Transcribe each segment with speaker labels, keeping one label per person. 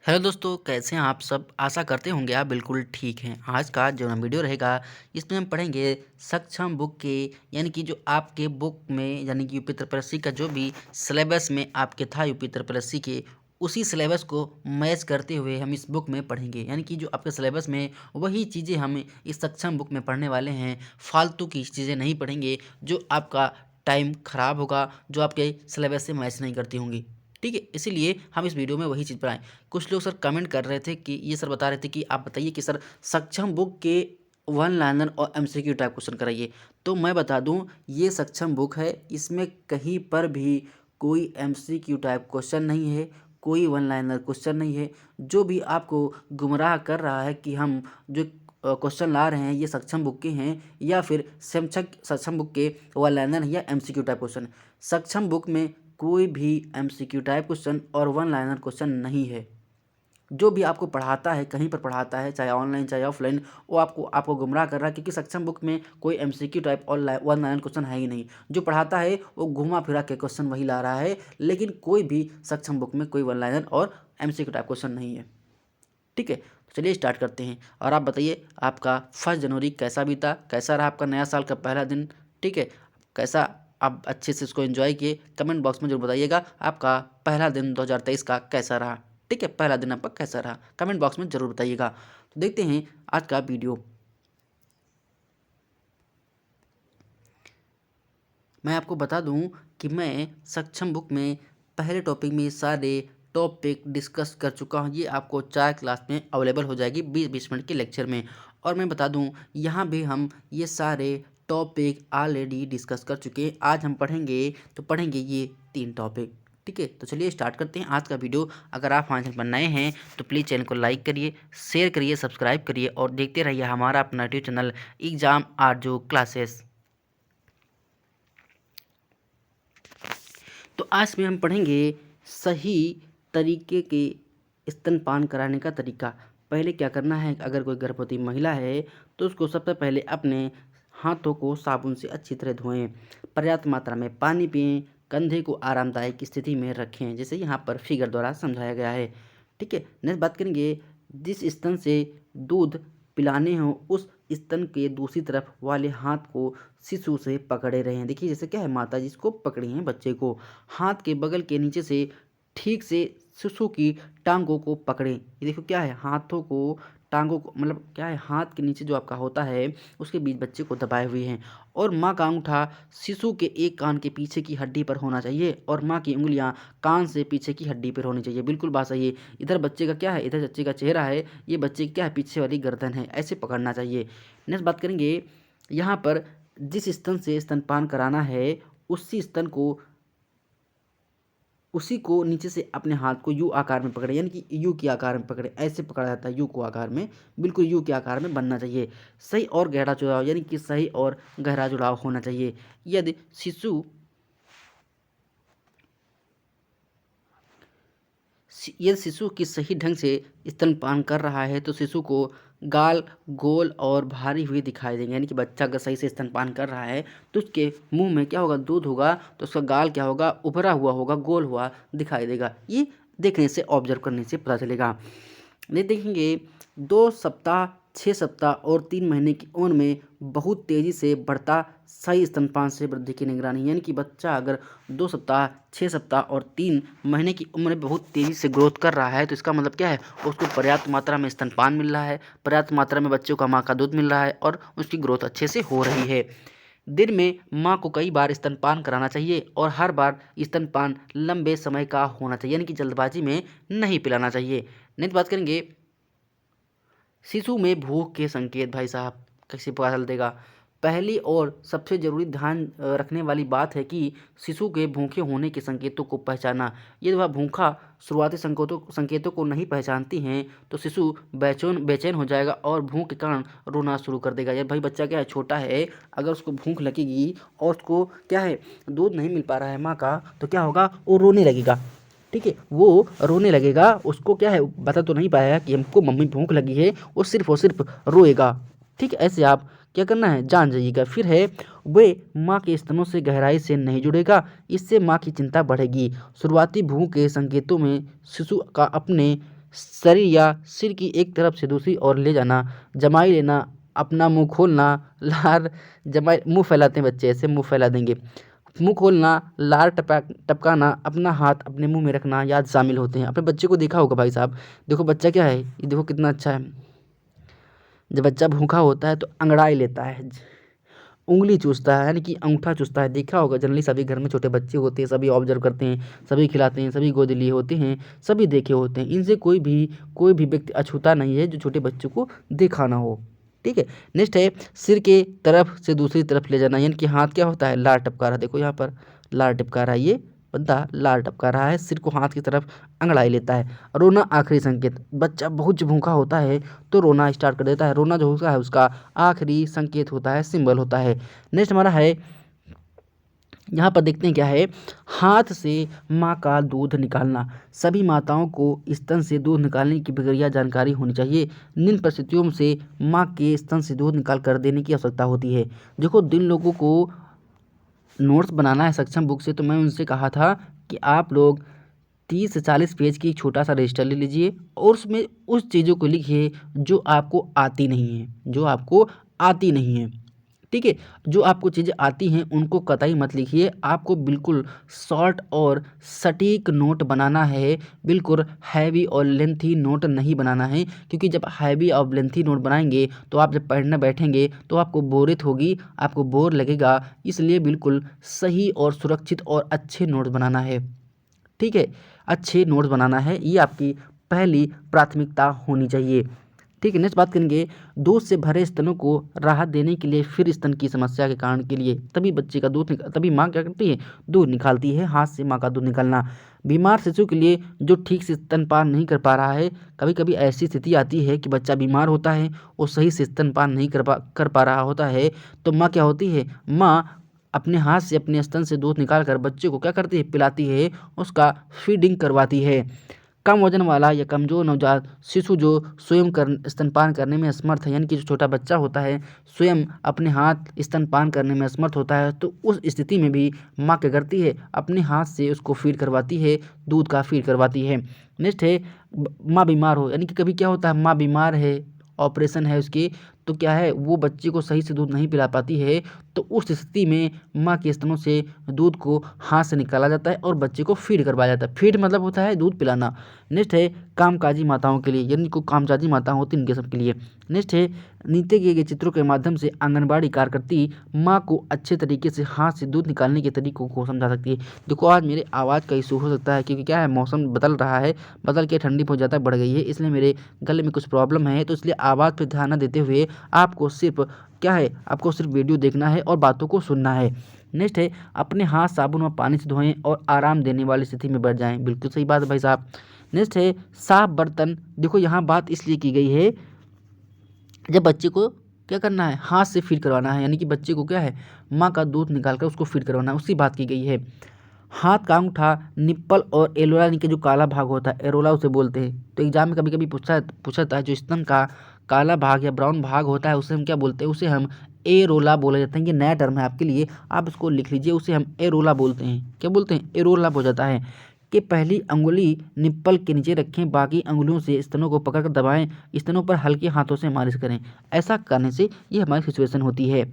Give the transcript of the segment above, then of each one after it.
Speaker 1: Hello दोस्तों, कैसे हैं आप सब। आशा करते होंगे आप बिल्कुल ठीक हैं। आज का जो ना वीडियो रहेगा, इसमें हम पढ़ेंगे सक्षम बुक के, यानी कि जो आपके बुक में यानी कि यूपी त्रिपल का जो भी सिलेबस में आपके था यूपी त्रिपल के, उसी सिलेबस को मैच करते हुए हम इस बुक में पढ़ेंगे। यानी कि जो आपके सिलेबस में वही चीज़ें हम इस सक्षम बुक में पढ़ने वाले हैं। फालतू की चीज़ें नहीं पढ़ेंगे जो आपका टाइम ख़राब होगा, जो आपके सिलेबस से मैच नहीं करती होंगी। ठीक है, इसीलिए हम इस वीडियो में वही चीज़ पढ़ाएं। कुछ लोग सर कमेंट कर रहे थे कि ये सर बता रहे थे कि आप बताइए कि सर सक्षम बुक के वन लाइनर और एमसीक्यू टाइप क्वेश्चन कराइए। तो मैं बता दूं, ये सक्षम बुक है, इसमें कहीं पर भी कोई एमसीक्यू टाइप क्वेश्चन नहीं है, कोई वन लाइनर क्वेश्चन नहीं है। जो भी आपको गुमराह कर रहा है कि हम जो क्वेश्चन ला रहे हैं ये सक्षम बुक के हैं या फिर सक्षम बुक के वन लाइनर या एमसीक्यू टाइप क्वेश्चन, सक्षम बुक में कोई भी एमसीक्यू टाइप क्वेश्चन और वन लाइनर क्वेश्चन नहीं है। जो भी आपको पढ़ाता है, कहीं पर पढ़ाता है, चाहे ऑनलाइन चाहे ऑफलाइन, वो आपको गुमराह कर रहा है, क्योंकि सक्षम बुक में कोई एमसीक्यू टाइप और वन लाइन क्वेश्चन है ही नहीं। जो पढ़ाता है वो घुमा फिरा के क्वेश्चन वही ला रहा है, लेकिन कोई भी सक्षम बुक में कोई वन लाइनर और एमसीक्यू टाइप क्वेश्चन नहीं है। ठीक है, तो चलिए स्टार्ट करते हैं। और आप बताइए आपका 1 जनवरी कैसा बीता, कैसा रहा आपका नया साल का पहला दिन। ठीक है, कैसा आप अच्छे से इसको एंजॉय किए, कमेंट बॉक्स में जरूर बताइएगा आपका पहला दिन 2023 का कैसा रहा। ठीक है, पहला दिन आपका कैसा रहा कमेंट बॉक्स में जरूर बताइएगा। तो देखते हैं आज का वीडियो। मैं आपको बता दूं कि मैं सक्षम बुक में पहले टॉपिक में सारे टॉपिक डिस्कस कर चुका हूं। ये आपको 4 क्लास में अवेलेबल हो जाएगी 20-20 मिनट के लेक्चर में। और मैं बता दूं, यहाँ भी हम ये सारे टॉपिक ऑलरेडी डिस्कस कर चुके हैं। आज हम पढ़ेंगे ये 3 टॉपिक। ठीक है, तो चलिए स्टार्ट करते हैं आज का वीडियो। अगर आप हमारे चैनल पर नए हैं तो प्लीज़ चैनल को लाइक करिए, शेयर करिए, सब्सक्राइब करिए और देखते रहिए हमारा अपना यूट्यूब चैनल एग्जाम आरजू क्लासेस। तो आज में हम पढ़ेंगे सही तरीके के स्तनपान कराने का तरीका। पहले क्या करना है, अगर कोई गर्भवती महिला है तो उसको सबसे पहले अपने हाथों को साबुन से अच्छी तरह धोएं, पर्याप्त मात्रा में पानी पिएं, कंधे को आरामदायक स्थिति में रखें, जैसे यहाँ पर फिगर द्वारा समझाया गया है। ठीक है, नेक्स्ट बात करेंगे, जिस स्तन से दूध पिलाने हो उस स्तन के दूसरी तरफ वाले हाथ को शिशु से पकड़े रहें। देखिए जैसे क्या है, माता जी इसको पकड़ी हैं बच्चे को, हाथ के बगल के नीचे से ठीक से शिशु की टांगों को पकड़ें। ये देखो क्या है, हाथों को टांगों को मतलब क्या है, हाथ के नीचे जो आपका होता है उसके बीच बच्चे को दबाए हुए हैं। और माँ का अंगूठा शिशु के एक कान के पीछे की हड्डी पर होना चाहिए और माँ की उंगलियाँ कान से पीछे की हड्डी पर होनी चाहिए। बिल्कुल बात सही है। इधर बच्चे का क्या है, इधर बच्चे का चेहरा है, ये बच्चे की क्या है, पीछे वाली गर्दन है, ऐसे पकड़ना चाहिए। नेक्स्ट बात करेंगे, यहाँ पर जिस स्तन से स्तनपान कराना है उसी को नीचे से अपने हाथ को यू आकार में पकड़े, यानी कि यू के आकार में पकड़े। ऐसे पकड़ा जाता है यू को आकार में, बिल्कुल यू के आकार में बनना चाहिए। सही और गहरा जुड़ाव, यानी कि सही और गहरा जुड़ाव होना चाहिए। यदि शिशु की सही ढंग से स्तनपान कर रहा है तो शिशु को गाल गोल और भारी हुए दिखाई देंगे। यानी कि बच्चा अगर सही से स्तनपान कर रहा है तो उसके मुंह में क्या होगा, दूध होगा, तो उसका गाल क्या होगा, उभरा हुआ होगा, गोल हुआ दिखाई देगा। ये देखने से, ऑब्जर्व करने से पता चलेगा। नहीं देखेंगे, 2 सप्ताह, 6 सप्ताह और 3 महीने की उम्र में बहुत तेज़ी से बढ़ता सही स्तनपान से वृद्धि की निगरानी। यानी कि बच्चा अगर 2 सप्ताह, 6 सप्ताह और 3 महीने की उम्र में बहुत तेज़ी से ग्रोथ कर रहा है तो इसका मतलब क्या है, उसको पर्याप्त मात्रा में स्तनपान मिल रहा है, पर्याप्त मात्रा में बच्चों का माँ का दूध मिल रहा है और उसकी ग्रोथ अच्छे से हो रही है। दिन में माँ को कई बार स्तनपान कराना चाहिए और हर बार स्तनपान लंबे समय का होना चाहिए, यानी कि जल्दबाजी में नहीं पिलाना चाहिए। नेक्स्ट बात करेंगे, शिशु में भूख के संकेत भाई साहब कैसे पता चल देगा। पहली और सबसे ज़रूरी ध्यान रखने वाली बात है कि शिशु के भूखे होने के संकेतों को पहचाना। यदि वह भूखा शुरुआती संकेतों को नहीं पहचानती हैं तो शिशु बेचैन हो जाएगा और भूख के कारण रोना शुरू कर देगा। यार भाई बच्चा क्या है, छोटा है, अगर उसको भूख लगेगी और उसको क्या है, दूध नहीं मिल पा रहा है माँ का, तो क्या होगा, वो रोने लगेगा। ठीक है, वो रोने लगेगा, उसको क्या है, बता तो नहीं पाएगा कि हमको मम्मी भूख लगी है, वो सिर्फ और सिर्फ रोएगा। ठीक है, ऐसे आप क्या करना है, जान जाइएगा। फिर है, वे माँ के स्तनों से गहराई से नहीं जुड़ेगा, इससे माँ की चिंता बढ़ेगी। शुरुआती भूख के संकेतों में शिशु का अपने शरीर या सिर की एक तरफ से दूसरी ओर ले जाना, जमाई लेना, अपना मुंह खोलना, लार जमाई मुंह फैलाते हैं बच्चे, ऐसे मुंह फैला देंगे, मुंह खोलना, लार टपकाना, अपना हाथ अपने मुंह में रखना याद शामिल होते हैं। अपने बच्चे को देखा होगा भाई साहब, देखो बच्चा क्या है, ये देखो कितना अच्छा है। जब बच्चा भूखा होता है तो अंगड़ाई लेता है, उंगली चूसता है, यानी कि अंगूठा चूसता है। देखा होगा जनरली सभी घर में छोटे बच्चे होते हैं, सभी ऑब्जर्व करते हैं, सभी खिलाते हैं, सभी गोद लिए होते हैं, सभी देखे होते हैं। इनसे कोई भी व्यक्ति अछूता नहीं है जो छोटे बच्चों को देखा ना हो। ठीक है। नेक्स्ट है सिर के तरफ से दूसरी तरफ ले जाना, यानी कि हाथ क्या होता है, लार टपका रहा है। देखो यहाँ पर लार टपका रहा है, ये बंदा लार टपका रहा है, सिर को हाथ की तरफ अंगड़ाई लेता है। रोना आखिरी संकेत, बच्चा बहुत जब भूखा होता है तो रोना स्टार्ट कर देता है। रोना जो होता है उसका आखिरी संकेत होता है, सिंबल होता है। नेक्स्ट हमारा है, यहाँ पर देखते हैं क्या है, हाथ से माँ का दूध निकालना। सभी माताओं को स्तन से दूध निकालने की प्रक्रिया जानकारी होनी चाहिए। निम्न परिस्थितियों से माँ के स्तन से दूध निकाल कर देने की आवश्यकता होती है। देखो जिन लोगों को नोट्स बनाना है सक्षम बुक से, तो मैं उनसे कहा था कि आप लोग 30 से 40 पेज की एक छोटा सा रजिस्टर ले लीजिए और उसमें उस चीज़ों को लिखिए जो आपको आती नहीं है, जो आपको आती नहीं है। ठीक है। जो आपको चीज़ें आती हैं उनको कतई मत लिखिए, आपको बिल्कुल शॉर्ट और सटीक नोट बनाना है। बिल्कुल हैवी और लेंथी नोट नहीं बनाना है, क्योंकि जब हैवी और लेंथी नोट बनाएंगे तो आप जब पढ़ने बैठेंगे तो आपको बोरियत होगी, आपको बोर लगेगा। इसलिए बिल्कुल सही और सुरक्षित और अच्छे नोट्स बनाना है। ठीक है। अच्छे नोट्स बनाना है, ये आपकी पहली प्राथमिकता होनी चाहिए। ठीक है। नेक्स्ट बात करेंगे, दूध से भरे स्तनों को राहत देने के लिए, फिर स्तन की समस्या के कारण के लिए तभी बच्चे का तभी माँ क्या करती है, दूध निकालती है। हाथ से माँ का दूध निकालना, बीमार शिशु के लिए जो ठीक से स्तनपान नहीं कर पा रहा है। कभी कभी ऐसी स्थिति आती है कि बच्चा बीमार होता है और सही से स्तनपान नहीं कर पा रहा होता है, तो माँ क्या होती है, माँ अपने हाथ से अपने स्तन से दूध निकाल कर बच्चे को क्या करती है, पिलाती है, उसका फीडिंग करवाती है। कम वजन वाला या कमजोर नवजात शिशु जो स्वयं स्तनपान करने में असमर्थ है, यानी कि जो छोटा बच्चा होता है स्वयं अपने हाथ स्तनपान करने में असमर्थ होता है, तो उस स्थिति में भी माँ क्या करती है, अपने हाथ से उसको फीड करवाती है, दूध का फीड करवाती है। नेक्स्ट है, माँ बीमार हो, यानी कि कभी क्या होता है, माँ बीमार है, ऑपरेशन है उसकी, तो क्या है, वो बच्चे को सही से दूध नहीं पिला पाती है, तो उस स्थिति में माँ के स्तनों से दूध को हाथ से निकाला जाता है और बच्चे को फीड करवाया जाता है। फीड मतलब होता है दूध पिलाना। नेक्स्ट है कामकाजी माताओं के लिए, यानी को कामकाजी माता होती है इनके सब के लिए। नेक्स्ट है, नीचे किए गए चित्रों के माध्यम से आंगनबाड़ी कार्यकर्ती माँ को अच्छे तरीके से हाथ से दूध निकालने के तरीकों को समझा सकती है। देखो आज मेरे आवाज़ का इशू हो सकता है, क्योंकि क्या है, मौसम बदल रहा है, बदल के ठंडी बहुत ज़्यादा बढ़ गई है, इसलिए मेरे गले में कुछ प्रॉब्लम है, तो इसलिए आवाज़ पर ध्यान न देते हुए आपको सिर्फ क्या है, आपको सिर्फ वीडियो देखना है और बातों को सुनना है। नेक्स्ट है, अपने हाथ साबुन और पानी से धोएं और आराम देने वाली स्थिति में बैठ जाएं। बिल्कुल सही बात है भाई साहब। नेक्स्ट है साफ बर्तन। देखो यहाँ बात इसलिए की गई है, जब बच्चे को क्या करना है, हाथ से फीड करवाना है, यानी कि बच्चे को क्या है, माँ का दूध निकाल कर उसको फीड करवाना है, उसकी बात की गई है। हाथ का अंगूठा, निप्पल और एलोरा, यानी कि जो काला भाग होता है, एरोला उसे बोलते हैं। तो एग्जाम में कभी कभी पूछता है जो स्तन का काला भाग या ब्राउन भाग होता है उसे हम क्या बोलते हैं, उसे हम एरोला बोले जाते हैं। ये नया टर्म है आपके लिए, आप इसको लिख लीजिए, उसे हम एरोला बोलते हैं। क्या बोलते हैं, एरोला हो जाता है। कि पहली अंगुली निप्पल के नीचे रखें, बाकी अंगुलियों से स्तनों को पकड़कर दबाएं, स्तनों पर हल्के हाथों से मालिश करें। ऐसा करने से ये हमारी सिचुएशन होती है।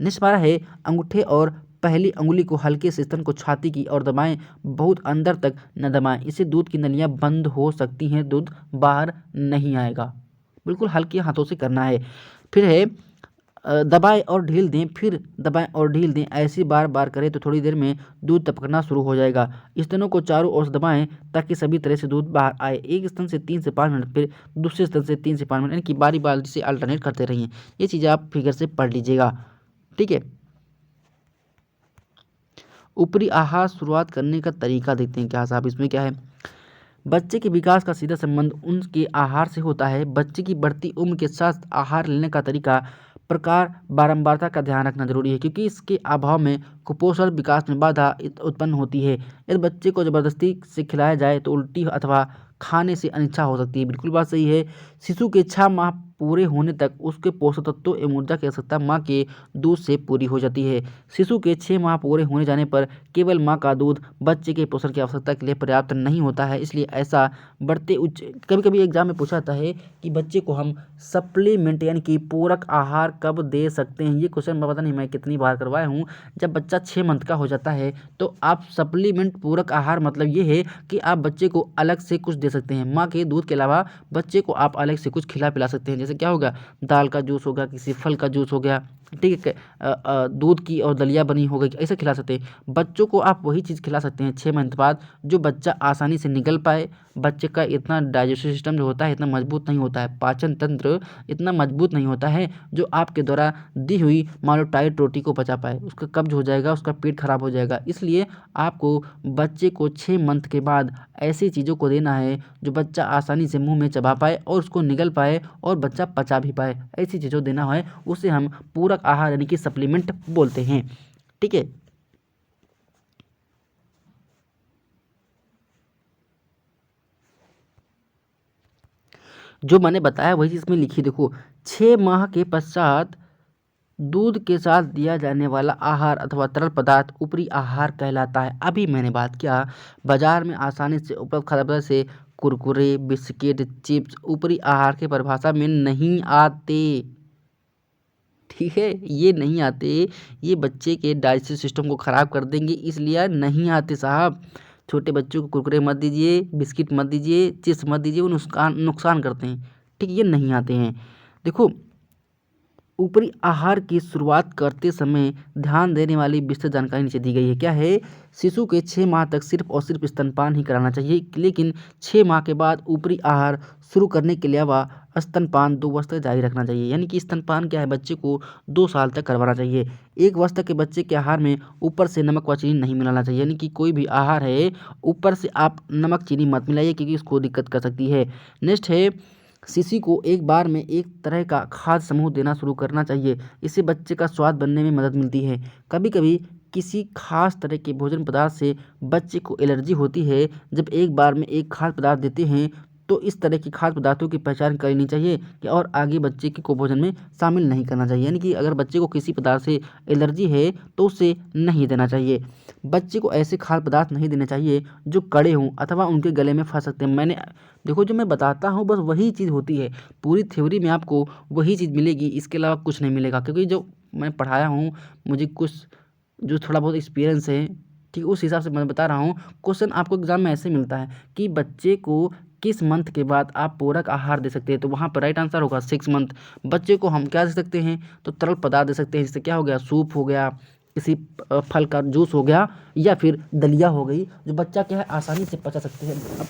Speaker 1: नेक्स्ट हमारा है, अंगूठे और पहली अंगुली को हल्के से स्तन को छाती की ओर दबाएं, बहुत अंदर तक न दबाएं, इससे दूध की नलियां बंद हो सकती हैं, दूध बाहर नहीं आएगा। बिल्कुल हल्के हाथों से करना है। फिर है दबाएं और ढील दें, फिर दबाएं और ढील दें, ऐसी बार बार करें तो थोड़ी देर में दूध टपकना शुरू हो जाएगा। स्तनों को चारों ओर से दबाएं ताकि सभी तरह से दूध बाहर आए। एक स्तन से 3 से 5 मिनट, फिर दूसरे स्तन से 3 से 5 मिनट, यानी कि बारी बारी से अल्टरनेट करते रहिए। ये चीज़ें आप फिगर से पढ़ लीजिएगा। ठीक है। ऊपरी आहार शुरुआत करने का तरीका देखते हैं क्या साहब, इसमें क्या है, बच्चे के विकास का सीधा संबंध उनके आहार से होता है। बच्चे की बढ़ती उम्र के साथ आहार लेने का तरीका, प्रकार, बारंबारता का ध्यान रखना जरूरी है, क्योंकि इसके अभाव में कुपोषण विकास में बाधा उत्पन्न होती है। यदि बच्चे को जबरदस्ती से खिलाया जाए तो उल्टी अथवा खाने से अनिच्छा हो सकती है। बिल्कुल बात सही है। शिशु के 6 माह पूरे होने तक उसके पोषक तत्वों एवं ऊर्जा की आवश्यकता माँ के दूध से पूरी हो जाती है। शिशु के 6 माह पूरे होने जाने पर केवल माँ का दूध बच्चे के पोषण की आवश्यकता के लिए पर्याप्त नहीं होता है, इसलिए ऐसा बढ़ते उच्च कभी कभी एग्जाम में पूछा जाता है कि बच्चे को हम सप्लीमेंट यानी कि पूरक आहार कब दे सकते हैं। ये क्वेश्चन मैं पता नहीं मैं कितनी बार करवाया हूँ। जब बच्चा 6 मंथ का हो जाता है तो आप सप्लीमेंट पूरक आहार मतलब ये है कि आप बच्चे को अलग से कुछ दे सकते हैं। माँ के दूध के अलावा बच्चे को आप अलग से कुछ खिला पिला सकते हैं। जैसे क्या होगा, दाल का जूस हो गया, किसी फल का जूस हो गया, ठीक है, दूध की और दलिया बनी हो गई, ऐसे खिला सकते हैं। बच्चों को आप वही चीज़ खिला सकते हैं 6 मंथ बाद जो बच्चा आसानी से निगल पाए। बच्चे का इतना डाइजेस्टिव सिस्टम जो होता है इतना मजबूत नहीं होता है, पाचन तंत्र इतना मजबूत नहीं होता है जो आपके द्वारा दी हुई मान लो टाइट रोटी को पचा पाए। उसका कब्ज हो जाएगा, उसका पेट खराब हो जाएगा। इसलिए आपको बच्चे को 6 मंथ के बाद ऐसी चीज़ों को देना है जो बच्चा आसानी से मुंह में चबा पाए और उसको निगल पाए और बच्चा पचा भी पाए। ऐसी चीज़ों देना है, उसे हम पूरक आहार यानी कि सप्लीमेंट बोलते हैं। ठीक है, जो मैंने बताया वही चीज़ में लिखी देखो। 6 माह के पश्चात दूध के साथ दिया जाने वाला आहार अथवा तरल पदार्थ ऊपरी आहार कहलाता है। अभी मैंने बात किया बाजार में आसानी से उपलब्ध खाद्य पदार्थ से कुरकुरे, बिस्किट, चिप्स ऊपरी आहार की परिभाषा में नहीं आते। ठीक है, ये नहीं आते, ये बच्चे के डाइजेस्टिव सिस्टम को ख़राब कर देंगे, इसलिए नहीं आते साहब। छोटे बच्चों को कुरकुरे मत दीजिए, बिस्किट मत दीजिए, चिप्स मत दीजिए, वो नुकसान नुकसान करते हैं। ठीक, ये नहीं आते हैं। देखो, ऊपरी आहार की शुरुआत करते समय ध्यान देने वाली विस्तृत जानकारी नीचे दी गई है। क्या है, शिशु के 6 माह तक सिर्फ और सिर्फ स्तनपान ही कराना चाहिए, लेकिन 6 माह के बाद ऊपरी आहार शुरू करने के अलावा स्तनपान 2 वर्ष तक जारी रखना चाहिए। यानी कि स्तनपान क्या है, बच्चे को 2 साल तक करवाना चाहिए। 1 वर्ष तक के बच्चे के आहार में ऊपर से नमक व चीनी नहीं मिलाना चाहिए। यानी कि कोई भी आहार है ऊपर से आप नमक चीनी मत मिलाइए, क्योंकि उसको दिक्कत कर सकती है। नेक्स्ट है, शिशु को एक बार में एक तरह का खाद्य समूह देना शुरू करना चाहिए। इससे बच्चे का स्वाद बनने में मदद मिलती है। कभी कभी किसी खास तरह के भोजन पदार्थ से बच्चे को एलर्जी होती है। जब एक बार में एक खाद्य पदार्थ देते हैं तो इस तरह के खाद्य पदार्थों की पहचान कर लेनी चाहिए कि और आगे बच्चे को भोजन में शामिल नहीं करना चाहिए। यानी कि अगर बच्चे को किसी पदार्थ से एलर्जी है तो उसे नहीं देना चाहिए। बच्चे को ऐसे खाद्य पदार्थ नहीं देने चाहिए जो कड़े हों अथवा उनके गले में फंस सकते हैं। मैंने देखो, जो मैं बताता हूँ बस वही चीज़ होती है, पूरी थ्योरी में आपको वही चीज़ मिलेगी, इसके अलावा कुछ नहीं मिलेगा। क्योंकि जो मैं पढ़ाया हूँ, मुझे कुछ जो थोड़ा बहुत एक्सपीरियंस है, ठीक, उस हिसाब से मैं बता रहा हूँ। क्वेश्चन आपको एग्जाम में ऐसे मिलता है कि बच्चे को किस मंथ के बाद आप पूरक आहार दे सकते हैं, तो वहाँ पर राइट आंसर होगा 6 मंथ। बच्चे को हम क्या दे सकते हैं, तो तरल पदार्थ दे सकते हैं। जैसे क्या हो गया, सूप हो गया, किसी फल का जूस हो गया, या फिर दलिया हो गई, जो बच्चा क्या है आसानी से पचा सकते हैं। अब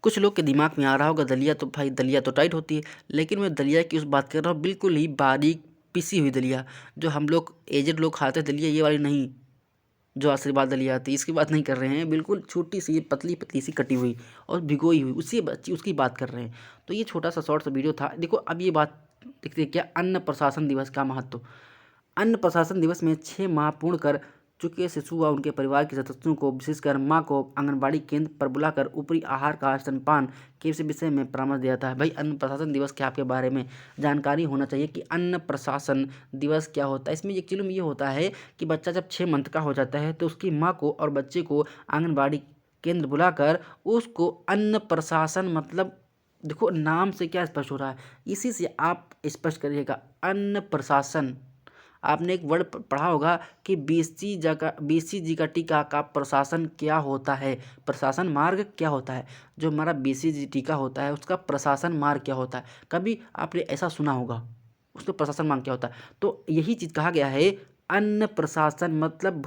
Speaker 1: कुछ लोग के दिमाग में आ रहा होगा दलिया तो भाई दलिया तो टाइट होती है, लेकिन मैं दलिया की उस बात कर रहा हूँ बिल्कुल ही बारीक पिसी हुई दलिया, जो हम लोग एजेड लोग खाते हैं दलिया, ये वाली नहीं जो आशीर्वाद दलिया आती है, इसकी बात नहीं कर रहे हैं। बिल्कुल छोटी सी पतली पतली सी कटी हुई और भिगोई हुई, उसी बच्ची उसकी बात कर रहे हैं। तो ये छोटा सा शॉर्ट सा वीडियो था। देखो अब ये बात देखते हैं, क्या अन्न प्रशासन दिवस का महत्व। अन्न प्रशासन दिवस में 6 माह पूर्ण कर चुके शिशु व उनके परिवार के सदस्यों को, विशेषकर माँ को, आंगनबाड़ी केंद्र पर बुलाकर ऊपरी आहार का स्तनपान के विषय में परामर्श दिया जाता है। भाई, अन्न प्रशासन दिवस के आपके बारे में जानकारी होना चाहिए कि अन्न प्रशासन दिवस क्या होता है। इसमें एक्चुअली में ये होता है कि बच्चा जब 6 मंथ का हो जाता है तो उसकी माँ को और बच्चे को आंगनबाड़ी केंद्र बुलाकर उसको अन्न प्रशासन मतलब, देखो नाम से क्या स्पष्ट हो रहा है, इसी से आप स्पष्ट करिएगा अन्न प्रशासन। आपने एक वर्ड पढ़ा होगा कि बीसीजी का टीका का प्रशासन क्या होता है, प्रशासन मार्ग क्या होता है। जो हमारा बीसीजी टीका होता है उसका प्रशासन मार्ग क्या होता है, कभी आपने ऐसा सुना होगा, उसका प्रशासन मार्ग क्या होता है। तो यही चीज़ कहा गया है, अन्न प्रशासन मतलब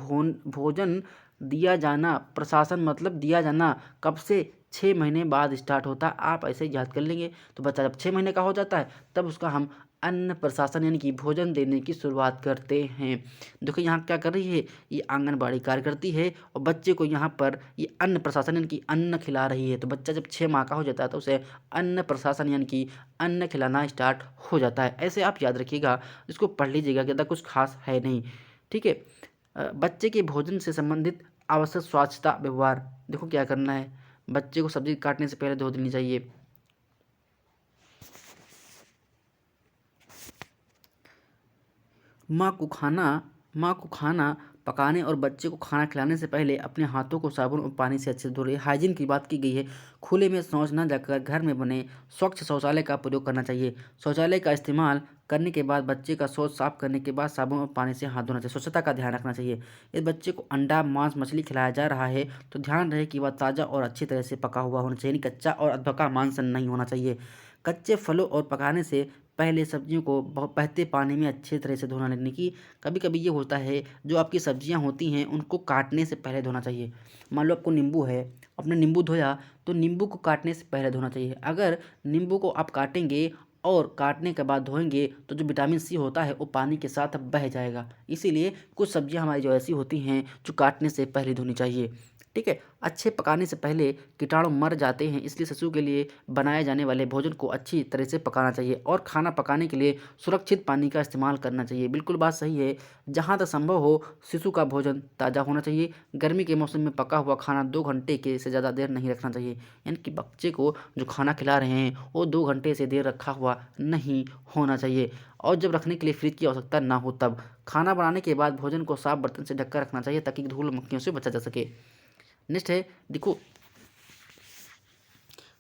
Speaker 1: भोजन दिया जाना, प्रशासन मतलब दिया जाना। कब से, 6 महीने बाद स्टार्ट होता है। आप ऐसे ही याद कर लेंगे तो बच्चा जब 6 महीने का हो जाता है तब उसका हम अन्न प्रशासन यानी कि भोजन देने की शुरुआत करते हैं। देखो यहाँ क्या कर रही है, ये आंगनबाड़ी कार्य करती है और बच्चे को यहाँ पर ये अन्न प्रशासन यानी कि अन्न खिला रही है। तो बच्चा जब 6 माह का हो जाता है तो उसे अन्न प्रशासन यानी कि अन्न खिलाना स्टार्ट हो जाता है। ऐसे आप याद रखिएगा, इसको पढ़ लीजिएगा, ज़्यादा कुछ खास है नहीं। ठीक है, बच्चे के भोजन से संबंधित आवश्यक स्वच्छता व्यवहार, देखो क्या करना है। बच्चे को सब्जी काटने से पहले धो देनी चाहिए। माँ को खाना पकाने और बच्चे को खाना खिलाने से पहले अपने हाथों को साबुन और पानी से अच्छे से धो लें। हाइजीन की बात की गई है। खुले में शौच न जाकर घर में बने स्वच्छ शौचालय का प्रयोग करना चाहिए। शौचालय का इस्तेमाल करने के बाद बच्चे का शौच साफ करने के बाद साबुन और पानी से हाथ धोना चाहिए। स्वच्छता का ध्यान रखना चाहिए। यदि बच्चे को अंडा, मांस, मछली खिलाया जा रहा है तो ध्यान रहे कि वह ताज़ा और अच्छी तरह से पका हुआ होना चाहिए, कच्चा और अधपका मांस नहीं होना चाहिए। कच्चे फलों और पकाने से पहले सब्जियों को बहते पानी में अच्छे तरह से धोना लेने की। कभी कभी ये होता है, जो आपकी सब्जियां होती हैं उनको काटने से पहले धोना चाहिए। मान लो आपको नींबू है, आपने नींबू धोया तो नींबू को काटने से पहले धोना चाहिए। अगर नींबू को आप काटेंगे और काटने के बाद धोएंगे तो जो विटामिन सी होता है वो पानी के साथ बह जाएगा। इसीलिए कुछ सब्जियां हमारी जो ऐसी होती हैं जो काटने से पहले धोनी चाहिए। ठीक है। अच्छे पकाने से पहले कीटाणु मर जाते हैं, इसलिए शिशु के लिए बनाए जाने वाले भोजन को अच्छी तरह से पकाना चाहिए और खाना पकाने के लिए सुरक्षित पानी का इस्तेमाल करना चाहिए। बिल्कुल बात सही है। जहाँ तक संभव हो शिशु का भोजन ताज़ा होना चाहिए। गर्मी के मौसम में पका हुआ खाना 2 घंटे के से ज़्यादा देर नहीं रखना चाहिए। यानी कि बच्चे को जो खाना खिला रहे हैं वो 2 घंटे से देर रखा हुआ नहीं होना चाहिए। और जब रखने के लिए फ्रिज की आवश्यकता ना हो तब। खाना बनाने के बाद भोजन को साफ बर्तन से ढककर रखना चाहिए ताकि धूल मक्खियों से बचा जा सके। नेक्स्ट है, देखो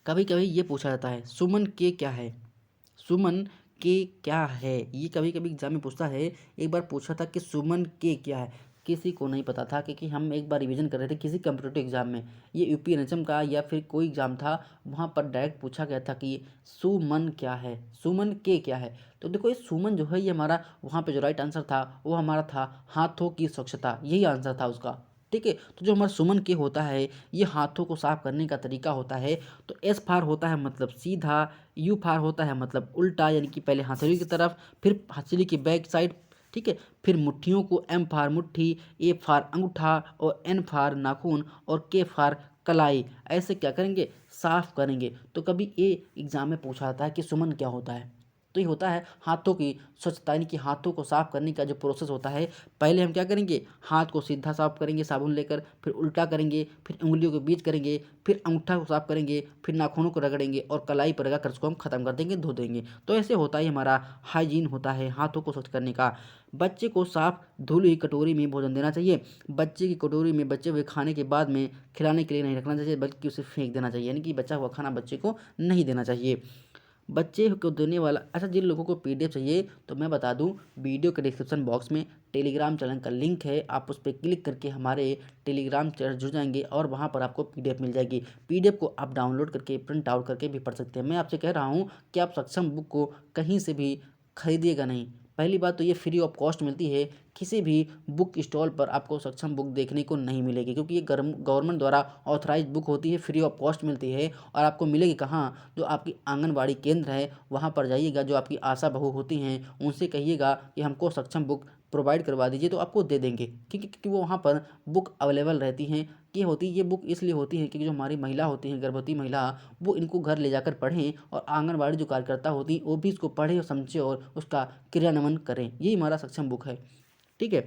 Speaker 1: कभी कभी ये पूछा जाता है सुमन के क्या है। सुमन के क्या है, ये कभी कभी एग्जाम में पूछता है। एक बार पूछा था कि सुमन के क्या है, किसी को नहीं पता था, क्योंकि हम एक बार रिवीजन कर रहे थे किसी कंप्यूटर एग्जाम में। ये यूपी एनएचएम का या फिर कोई एग्जाम था, वहाँ पर डायरेक्ट पूछा गया था कि सुमन क्या है, सुमन के क्या है। तो देखो ये सुमन जो है ये हमारा वहाँ पे जो राइट आंसर था वो हमारा था हाथों की स्वच्छता, यही आंसर था उसका। ठीक है। तो जो हमारा सुमन के होता है ये हाथों को साफ करने का तरीका होता है। तो एस फार होता है मतलब सीधा, यू फार होता है मतलब उल्टा, यानी कि पहले हथेली की तरफ, फिर हथेली की बैक साइड। ठीक है। फिर मुट्ठियों को एम फार मुट्ठी, ए फार अंगूठा और एन फार नाखून और के फार कलाई, ऐसे क्या करेंगे, साफ करेंगे। तो कभी ए एग्जाम में पूछा जाता है कि सुमन क्या होता है, तो ये होता है हाथों की स्वच्छता, यानी कि हाथों को साफ करने का जो प्रोसेस होता है। पहले हम क्या करेंगे, हाथ को सीधा साफ करेंगे साबुन लेकर, फिर उल्टा करेंगे, फिर उंगलियों के बीच करेंगे, फिर अंगूठा को साफ करेंगे, फिर नाखूनों को रगड़ेंगे और कलाई पर रगड़ कर उसको हम खत्म कर देंगे, धो देंगे। तो ऐसे होता है हमारा हाइजीन होता है हाथों को स्वच्छ करने का। बच्चे को साफ धुली हुई कटोरी में भोजन देना चाहिए। बच्चे की कटोरी में बचे हुए खाने के बाद में खिलाने के लिए नहीं रखना चाहिए, बल्कि उसे फेंक देना चाहिए, यानी कि बचा हुआ खाना बच्चे को नहीं देना चाहिए। बच्चे को देने वाला, अच्छा जिन लोगों को पीडीएफ चाहिए तो मैं बता दूं, वीडियो के डिस्क्रिप्शन बॉक्स में टेलीग्राम चैनल का लिंक है, आप उस पर क्लिक करके हमारे टेलीग्राम चैनल जुड़ जाएंगे और वहां पर आपको पीडीएफ मिल जाएगी। पीडीएफ को आप डाउनलोड करके प्रिंट आउट करके भी पढ़ सकते हैं। मैं आपसे कह रहा हूँ कि आप सक्षम बुक को कहीं से भी खरीदिएगा नहीं। पहली बात तो ये फ्री ऑफ कॉस्ट मिलती है, किसी भी बुक स्टॉल पर आपको सक्षम बुक देखने को नहीं मिलेगी, क्योंकि ये गवर्नमेंट द्वारा ऑथराइज बुक होती है, फ्री ऑफ कॉस्ट मिलती है। और आपको मिलेगी कहाँ, जो आपकी आंगनबाड़ी केंद्र है वहाँ पर जाइएगा, जो आपकी आशा बहू होती हैं उनसे कहिएगा कि हमको सक्षम बुक प्रोवाइड करवा दीजिए, तो आपको दे देंगे। क्योंकि वो वहाँ पर बुक अवेलेबल रहती हैं। ये बुक इसलिए होती है क्योंकि जो हमारी महिला होती हैं, गर्भवती महिला, वो इनको घर ले जाकर पढ़ें और आंगनबाड़ी जो कार्यकर्ता होती हैं वो भी इसको पढ़े और समझे और उसका क्रियान्वयन करें। यही हमारा सक्षम बुक है। ठीक है।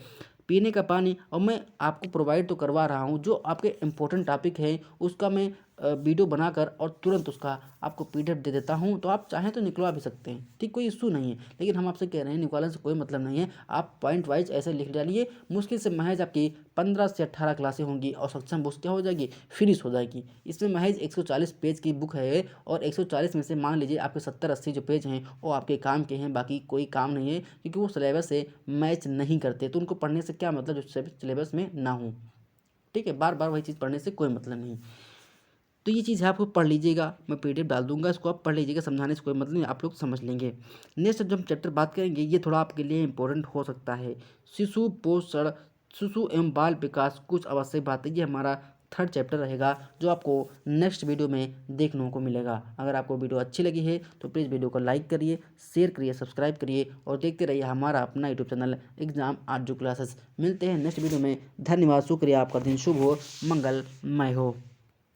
Speaker 1: पीने का पानी, और मैं आपको प्रोवाइड तो करवा रहा हूँ, जो आपके इम्पोर्टेंट टॉपिक है उसका मैं वीडियो बनाकर और तुरंत उसका आपको पीडीएफ दे देता हूँ, तो आप चाहें तो निकलवा भी सकते हैं। ठीक, कोई इशू नहीं है। लेकिन हम आपसे कह रहे हैं निकालने से कोई मतलब नहीं है, आप पॉइंट वाइज ऐसे लिख डालिए। मुश्किल से महज आपकी 15 से 18 क्लासें होंगी और सक्षम बुक्स क्या हो जाएगी, फिनिश हो जाएगी। इसमें महज 140 पेज की बुक है और 140 में से मान लीजिए आपके 70-80 जो पेज हैं वो आपके काम के हैं, बाकी कोई काम नहीं है, क्योंकि वो सिलेबस से मैच नहीं करते। तो उनको पढ़ने से क्या मतलब जो सिलेबस में ना हो। ठीक है, बार बार वही चीज़ पढ़ने से कोई मतलब नहीं। तो ये चीज़ है, आपको पढ़ लीजिएगा, मैं पीडीएफ डाल दूंगा, इसको आप पढ़ लीजिएगा, समझाने से कोई मतलब नहीं, आप लोग समझ लेंगे। नेक्स्ट जो हम चैप्टर बात करेंगे ये थोड़ा आपके लिए इंपॉर्टेंट हो सकता है, शिशु पोषण, शिशु एवं बाल विकास कुछ आवश्यक बातें, ये हमारा थर्ड चैप्टर रहेगा, जो आपको नेक्स्ट वीडियो में देखने को मिलेगा। अगर आपको वीडियो अच्छी लगी है तो प्लीज़ वीडियो को लाइक करिए, शेयर करिए, सब्सक्राइब करिए और देखते रहिए हमारा अपना यूट्यूब चैनल एग्जाम आज जो क्लासेस। मिलते हैं नेक्स्ट वीडियो में। धन्यवाद, शुक्रिया, आपका दिन शुभ हो, मंगलमय हो।